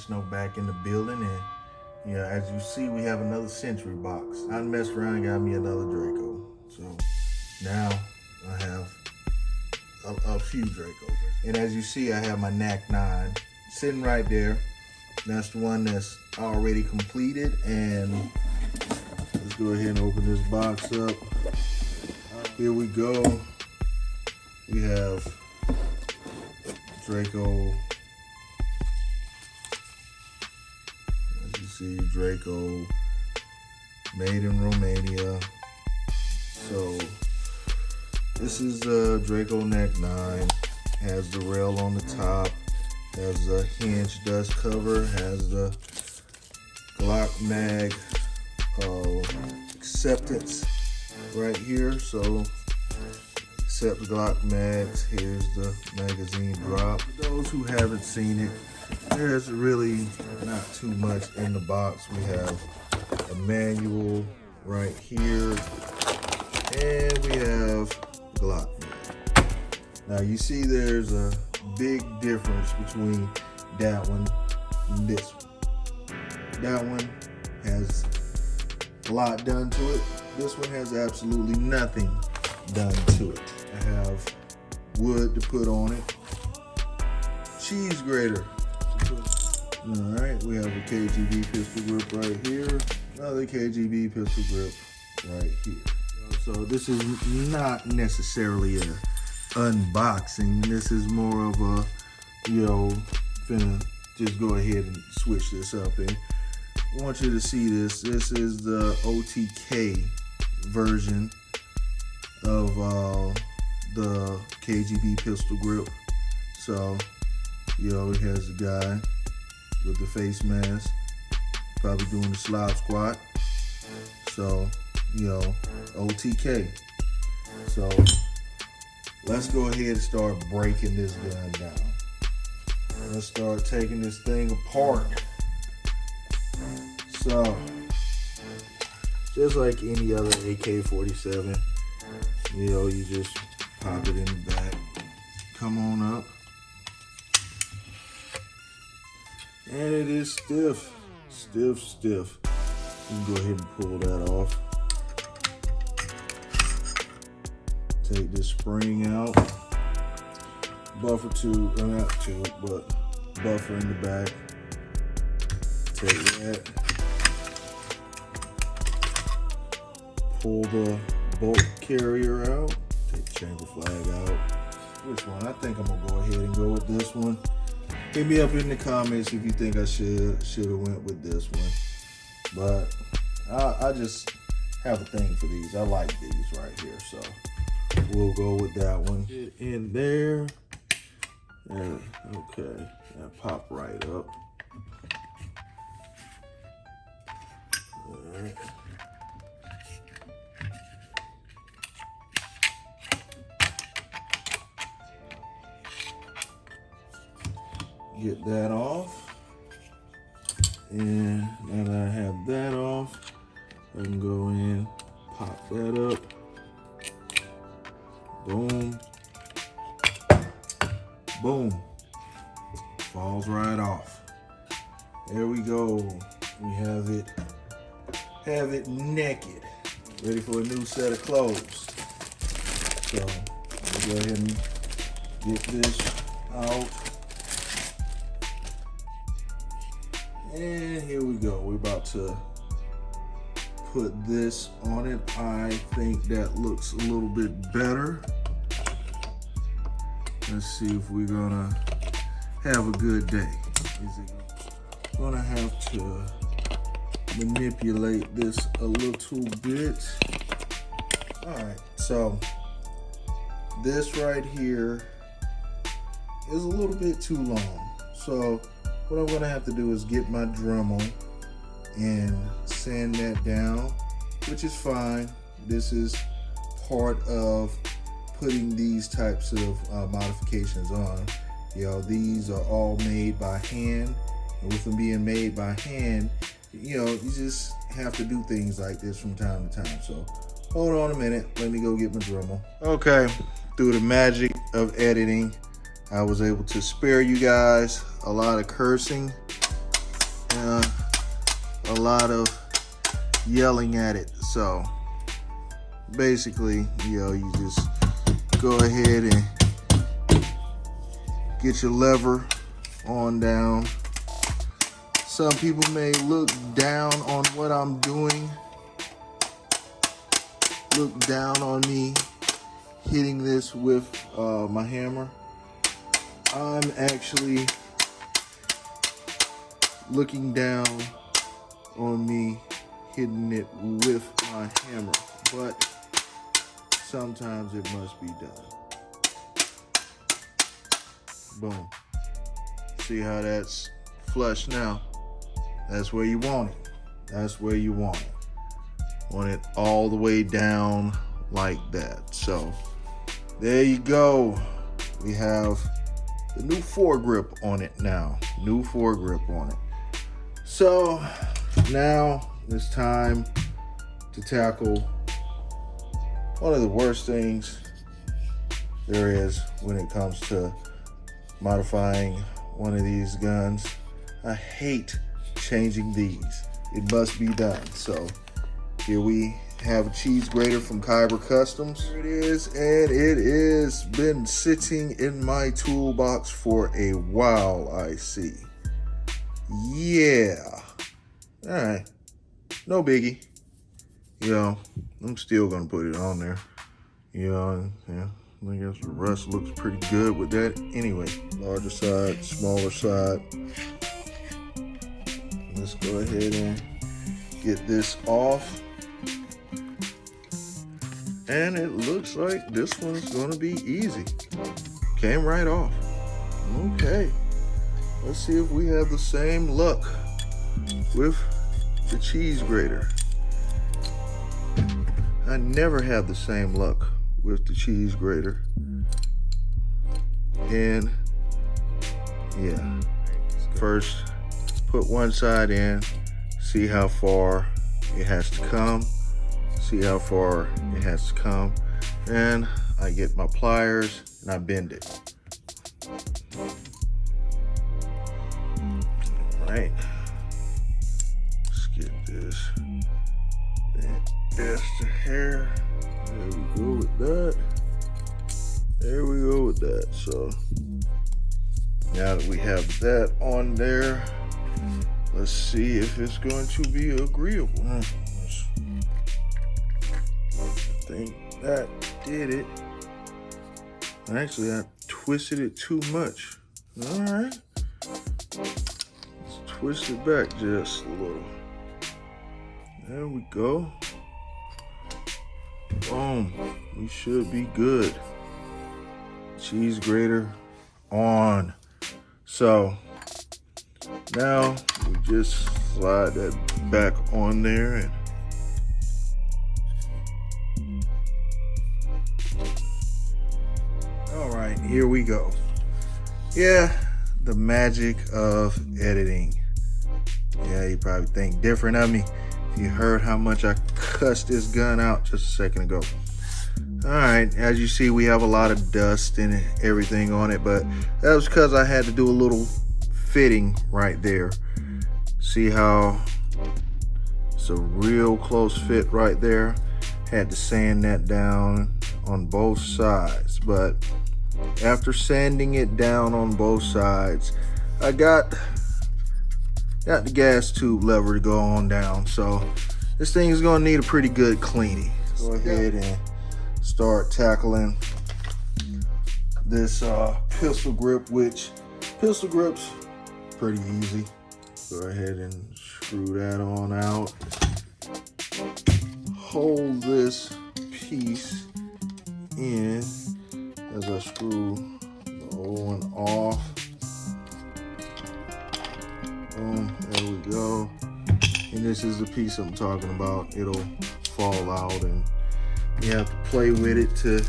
Snow back in the building, and yeah, as you see, we have another Century box. I messed around and got me another Draco. So now I have a few Dracos. And as you see, I have my NAK9 sitting right there. That's the one that's already completed. And let's go ahead and open this box up. Here we go. We have Draco. As you see, Draco made in Romania. So this is the Draco NAK9. Has the rail on the top. Has the hinge dust cover. Has the Glock mag acceptance right here. So accept the Glock mags. Here's the magazine drop. For those who haven't seen it, there's really not too much in the box. We have a manual right here, and we have Glock mag. Now you see there's a big difference between that one and this one. That one has a lot done to it. This one has absolutely nothing done to it. I have wood to put on it. Cheese grater. Alright, we have a KGB pistol grip right here. Another KGB pistol grip right here. So this is not necessarily a unboxing. This is more of a, finna just go ahead and switch this up. And I want you to see this. This is the OTK version of the KGB pistol grip. So, it has a guy with the face mask, probably doing the slop squat. So, OTK. So, let's go ahead and start breaking this gun down. Let's start taking this thing apart. So, just like any other AK-47, you just pop it in the back. Come on up. And it is stiff. Stiff. You can go ahead and pull that off. Take this spring out. Buffer tube, not tube, but buffer in the back. Take that. Pull the bolt carrier out. Take the chamber flag out. Which one? I think I'm gonna go ahead and go with this one. Hit me up in the comments if you think I should have went with this one. But I just have a thing for these. I like these right here, so we'll go with that one. Get in there. And, okay, and pop right up. All right. Get that off. And now that I have that off, I can go in, pop that up. Boom. Boom. Falls right off. There we go. We have it naked. Ready for a new set of clothes. So let me go ahead and get this out. And here we go. We're about to put this on it. I think that looks a little bit better. Let's see if we're gonna have a good day. Gonna have to manipulate this a little bit. All right, so this right here is a little bit too long. So what I'm gonna have to do is get my Dremel and sand that down, which is fine. This is part of putting these types of modifications on. These are all made by hand, and with them being made by hand, you just have to do things like this from time to time. So hold on a minute, let me go get my Dremel. Okay, through the magic of editing, I was able to spare you guys a lot of cursing. a lot of yelling at it. So basically, you just go ahead and get your lever on down. Some people may look down on what I'm doing, look down on me hitting this with my hammer. I'm actually looking down on me hitting it with my hammer, but sometimes it must be done. Boom. See how that's flush now? That's where you want it. That's where you want it. Want it all the way down like that. So there you go. We have the new foregrip on it now. New foregrip on it. So now it's time to tackle one of the worst things there is when it comes to modifying one of these guns. I hate changing these. It must be done. So here we have a cheese grater from Khyber Customs. Here it is, and it has been sitting in my toolbox for a while, I see. Yeah. All right. No biggie. I'm still gonna put it on there. Yeah. I guess the rust looks pretty good with that. Anyway, larger side, smaller side. Let's go ahead and get this off. And it looks like this one's gonna be easy. Came right off. Okay. Let's see if we have the same luck with the cheese grater. I never have the same luck with the cheese grater. And yeah, first put one side in, see how far it has to come, and I get my pliers and I bend it. All right, let's get this extra hair. There we go with that. There we go with that. So now that we have that on there, let's see if it's going to be agreeable. I think that did it. Actually, I twisted it too much. All right. Let's twist it back just a little. There we go. Boom. We should be good. Cheese grater on. So now we just slide that back on there and all right, here we go. Yeah, the magic of editing. Yeah, you probably think different of me. You heard how much I cussed this gun out just a second ago. All right, as you see, we have a lot of dust and everything on it, but that was because I had to do a little fitting right there. See how it's a real close fit right there? Had to sand that down on both sides, but after sanding it down on both sides, I got the gas tube lever to go on down. So this thing is gonna need a pretty good cleaning. Go ahead and start tackling this pistol grip, which pistol grips pretty easy. Go ahead and screw that on out. Hold this piece in as I screw the old one off. Boom, there we go. And this is the piece I'm talking about. It'll fall out and you have to play with it to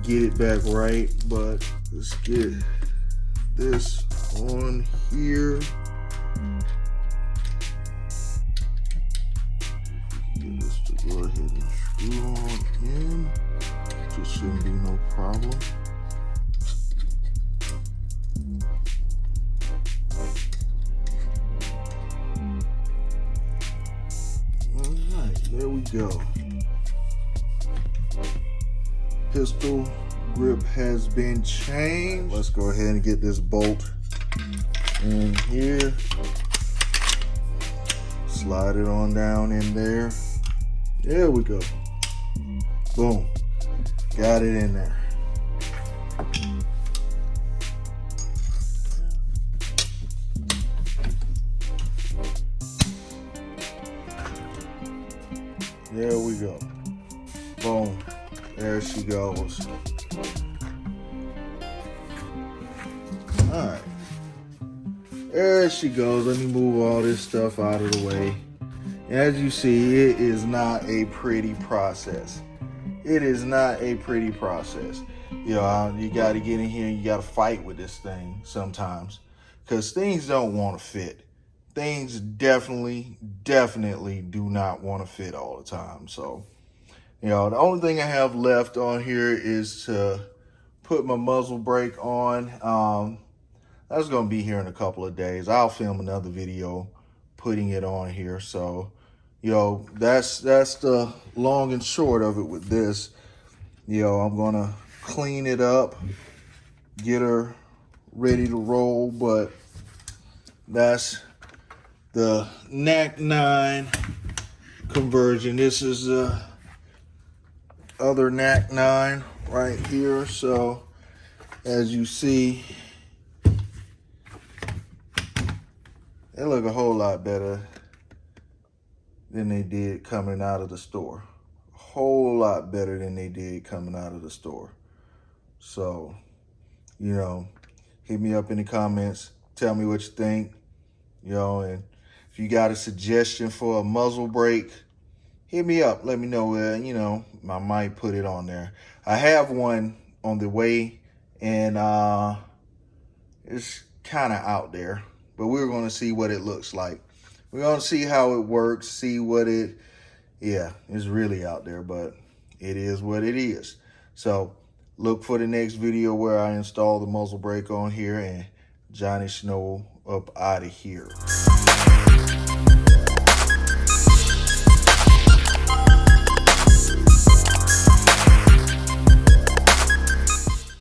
get it back right. But let's get this on here. Get this to go ahead and screw on in. Just shouldn't be no problem. go. Pistol grip has been changed. Let's go ahead and get this bolt in here. Slide it on down in there. There we go. Boom. Got it in there. There we go. Boom. There she goes. Alright. There she goes. Let me move all this stuff out of the way. As you see, it is not a pretty process. It is not a pretty process. You know, you got to get in here and you got to fight with this thing sometimes, because things don't want to fit. Things definitely do not want to fit all the time. So, you know, the only thing I have left on here is to put my muzzle brake on. That's going to be here in a couple of days. I'll film another video putting it on here. So, you know, that's the long and short of it with this. You know, I'm going to clean it up, get her ready to roll, but that's the NAK9 conversion. This is the other NAK9 right here. So as you see, they look a whole lot better than they did coming out of the store. A whole lot better than they did coming out of the store. So, you know, hit me up in the comments. Tell me what you think. You know, and if you got a suggestion for a muzzle brake, hit me up. Let me know. You know, I might put it on there. I have one on the way, and it's kind of out there, but we're going to see what it looks like. We're going to see how it works, see what it, yeah, it's really out there, but it is what it is. So look for the next video where I install the muzzle brake on here, and Johnny Snow up out of here.